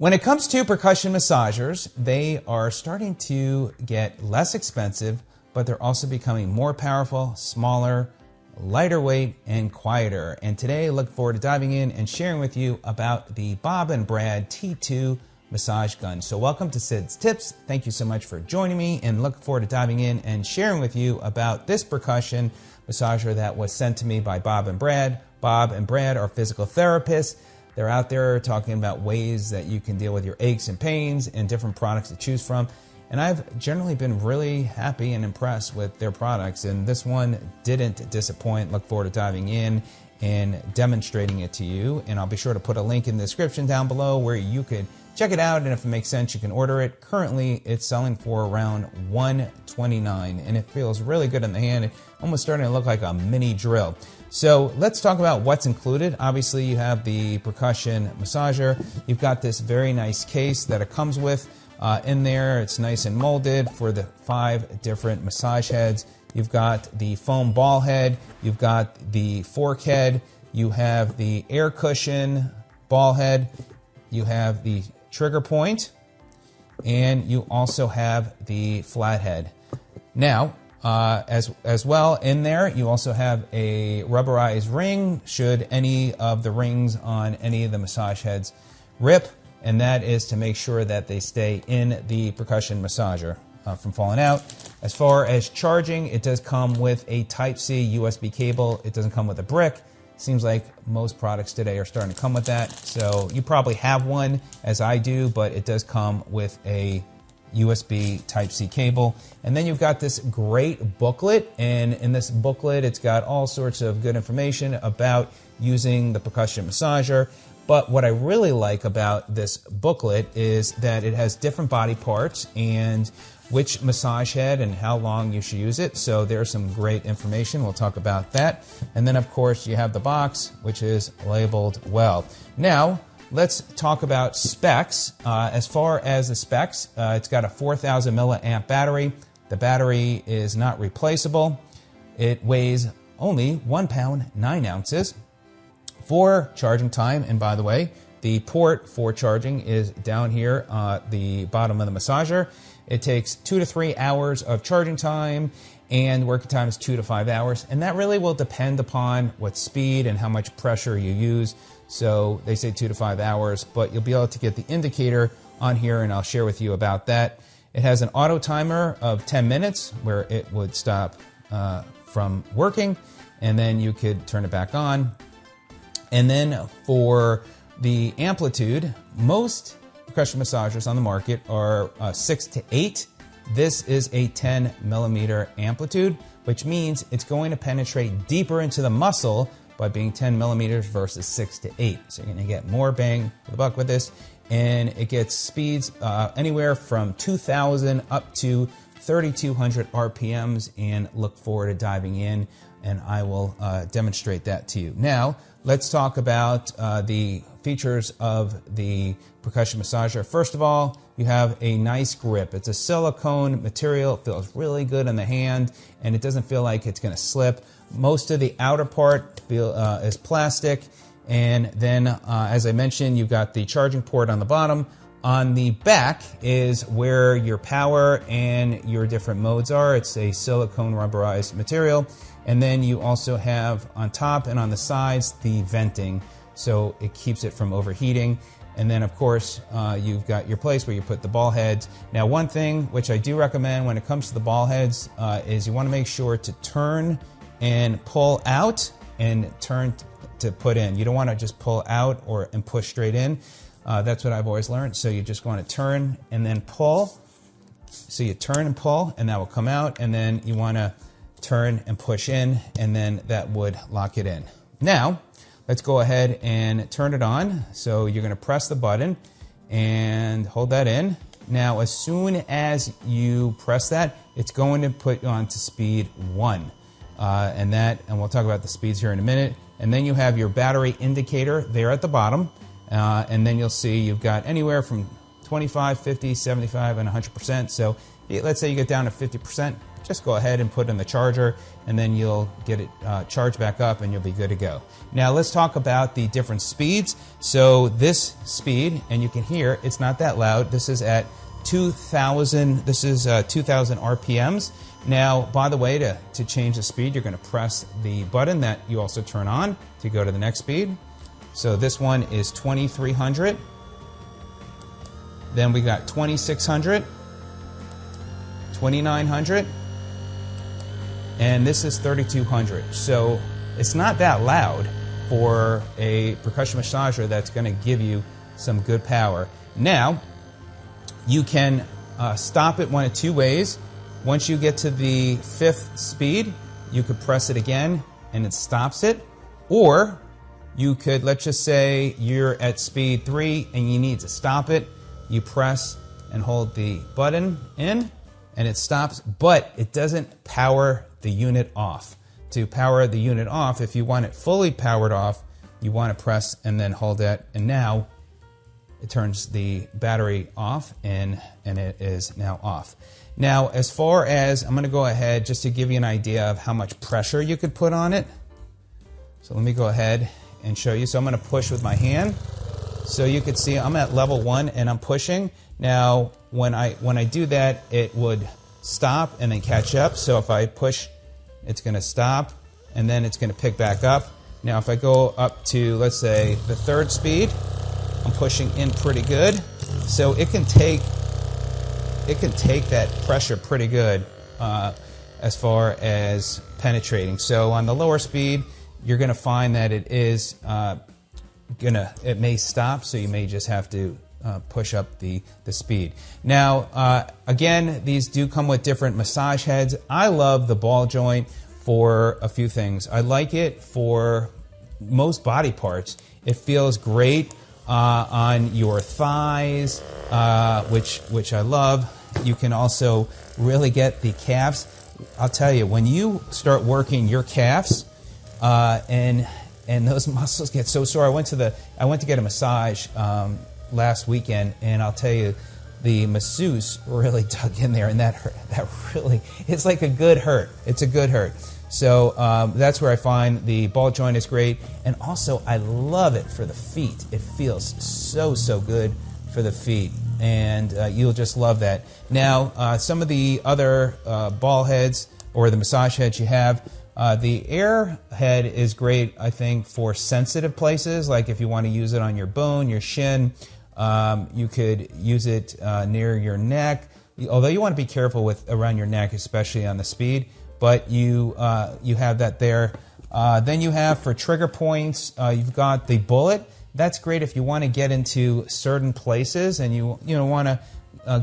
When it comes to percussion massagers, they are starting to get less expensive, but they're also becoming more powerful, smaller, lighter weight, and quieter. And today I look forward to diving in and sharing with you about the Bob and Brad T2 massage gun. So welcome to Sid's Tips. Thank you so much for joining me, and look forward to diving in and sharing with you about this percussion massager that was sent to me by Bob and Brad. Bob and Brad are physical therapists. They're out there talking about ways that you can deal with your aches and pains and different products to choose from. And I've generally been really happy and impressed with their products, and this one didn't disappoint. Look forward to diving in and demonstrating it to you. And I'll be sure to put a link in the description down below where you could check it out, and if it makes sense, you can order it. Currently, it's selling for around $129, and it feels really good in the hand. It's almost starting to look like a mini drill. So let's talk about what's included. Obviously, you have the percussion massager. You've got this very nice case that it comes with in there. It's nice and molded for the 5 different massage heads. You've got the foam ball head. You've got the fork head. You have the air cushion ball head. You have the trigger point, and you also have the flat head. Now, as well in there, you also have a rubberized ring should any of the rings on any of the massage heads rip, and that is to make sure that they stay in the percussion massager from falling out. As far as charging, it does come with a Type-C USB cable. It doesn't come with a brick. Seems like most products today are starting to come with that. So you probably have one, as I do, but it does come with a USB Type-C cable. And then you've got this great booklet, and in this booklet it's got all sorts of good information about using the percussion massager. But what I really like about this booklet is that it has different body parts and which massage head and how long you should use it. So there's some great information. We'll talk about that. And then, of course, you have the box, which is labeled well. Now, let's talk about specs. As far as the specs, it's got a 4,000 milliamp battery. The battery is not replaceable. It weighs only 1 pound, 9 ounces. For charging time, and by the way, the port for charging is down here at the bottom of the massager. It takes 2 to 3 hours of charging time, and working time is 2 to 5 hours. And that really will depend upon what speed and how much pressure you use. So they say 2 to 5 hours, but you'll be able to get the indicator on here, and I'll share with you about that. It has an auto timer of 10 minutes where it would stop from working, and then you could turn it back on. And then for the amplitude, most percussion massagers on the market are 6 to 8. This is a 10 millimeter amplitude, which means it's going to penetrate deeper into the muscle by being 10 millimeters versus 6 to 8. So you're going to get more bang for the buck with this. And it gets speeds anywhere from 2,000 up to 3,200 RPMs, and look forward to diving in, and I will demonstrate that to you. Now, let's talk about the features of the percussion massager. First of all, you have a nice grip. It's a silicone material. It feels really good in the hand, and it doesn't feel like it's going to slip. Most of the outer part is plastic, and then, as I mentioned, you've got the charging port on the bottom. On the back is where your power and your different modes are. It's a silicone rubberized material. And then you also have on top and on the sides the venting, so it keeps it from overheating. And then, of course, you've got your place where you put the ball heads. Now, one thing which I do recommend when it comes to the ball heads is you want to make sure to turn and pull out and turn to put in. You don't want to just pull out and push straight in. That's what I've always learned. So you just want to turn and then pull. So you turn and pull, and that will come out. And then you want to turn and push in, and then that would lock it in. Now, let's go ahead and turn it on. So you're going to press the button and hold that in. Now, as soon as you press that, it's going to put you on to speed 1. And we'll talk about the speeds here in a minute. And then you have your battery indicator there at the bottom. And then you'll see you've got anywhere from 25, 50, 75, and 100%. So let's say you get down to 50%, just go ahead and put in the charger, and then you'll get it charged back up and you'll be good to go. Now let's talk about the different speeds. So this speed, and you can hear it's not that loud. This is at 2,000. This is 2,000 RPMs. Now, by the way, to change the speed, you're going to press the button that you also turn on to go to the next speed. So this one is 2,300. Then we got 2,600, 2,900, and this is 3,200. So it's not that loud for a percussion massager that's going to give you some good power. Now, you can stop it one of two ways. Once you get to the 5th speed, you could press it again and it stops it. Or you could, let's just say you're at speed 3 and you need to stop it. You press and hold the button in and it stops, but it doesn't power the unit off. To power the unit off, if you want it fully powered off, you want to press and then hold it, and now it turns the battery off and it is now off. Now, as far as, I'm going to go ahead just to give you an idea of how much pressure you could put on it. So let me go ahead and show you. So I'm going to push with my hand. So you can see I'm at level 1 and I'm pushing. Now, when I do that, it would stop and then catch up. So if I push, it's going to stop and then it's going to pick back up. Now, if I go up to, let's say, the 3rd speed, I'm pushing in pretty good. So it can take that pressure pretty good as far as penetrating. So on the lower speed, you're going to find that it is it may stop, so you may just have to push up the speed. Now, again, these do come with different massage heads. I love the ball joint for a few things. I like it for most body parts. It feels great on your thighs, which I love. You can also really get the calves. I'll tell you, when you start working your calves, and those muscles get so sore. I went to get a massage last weekend, and I'll tell you, the masseuse really dug in there, and that hurt. That really, it's like a good hurt. It's a good hurt. So that's where I find the ball joint is great, and also I love it for the feet. It feels so good for the feet, and you'll just love that. Now, some of the other ball heads or the massage heads you have. The air head is great, I think, for sensitive places, like if you want to use it on your bone, your shin. You could use it near your neck, although you want to be careful with around your neck, especially on the speed, but you have that there. Then you have for trigger points, you've got the Bullet. That's great if you want to get into certain places and you want to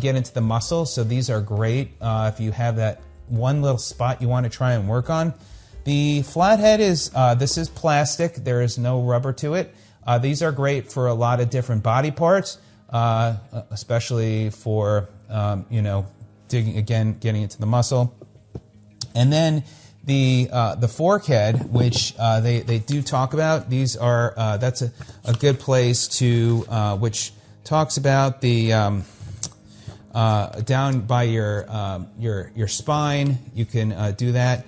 get into the muscle. So these are great if you have that one little spot you want to try and work on. The flathead is, this is plastic. There is no rubber to it. These are great for a lot of different body parts, especially for, getting into the muscle. And then the fork head, which they do talk about. These are, that's a good place to, which talks about the, down by your spine. You can do that.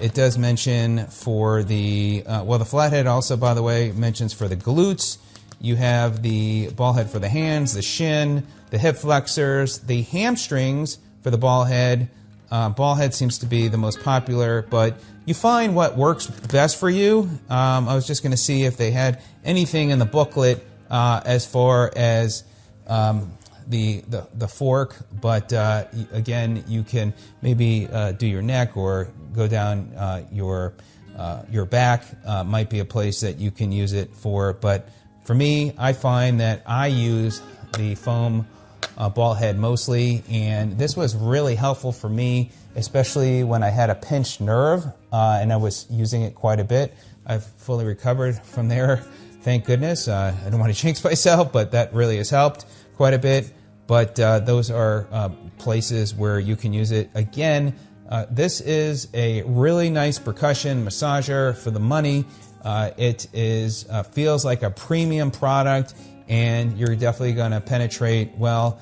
It does mention for the the flathead also, by the way, mentions for the glutes. You have the ball head for the hands, the shin, the hip flexors, the hamstrings for the ball head. Ball head seems to be the most popular, but you find what works best for you. I was just going to see if they had anything in the booklet as far as the fork, but again, you can maybe do your neck or go down your back. Might be a place that you can use it for, but for me, I find that I use the foam ball head mostly, and this was really helpful for me, especially when I had a pinched nerve, and I was using it quite a bit. I've fully recovered from there, thank goodness. I don't want to jinx myself, but that really has helped quite a bit. But those are places where you can use it. Again, this is a really nice percussion massager for the money. It is feels like a premium product, and you're definitely going to penetrate well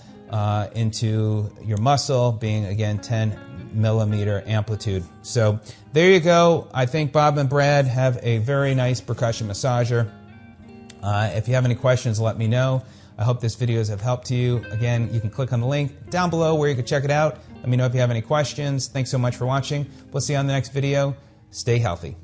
into your muscle, being, again, 10 millimeter amplitude. So there you go. I think Bob and Brad have a very nice percussion massager. If you have any questions, let me know. I hope this videos have helped you. Again, you can click on the link down below where you can check it out. Let me know if you have any questions. Thanks so much for watching. We'll see you on the next video. Stay healthy.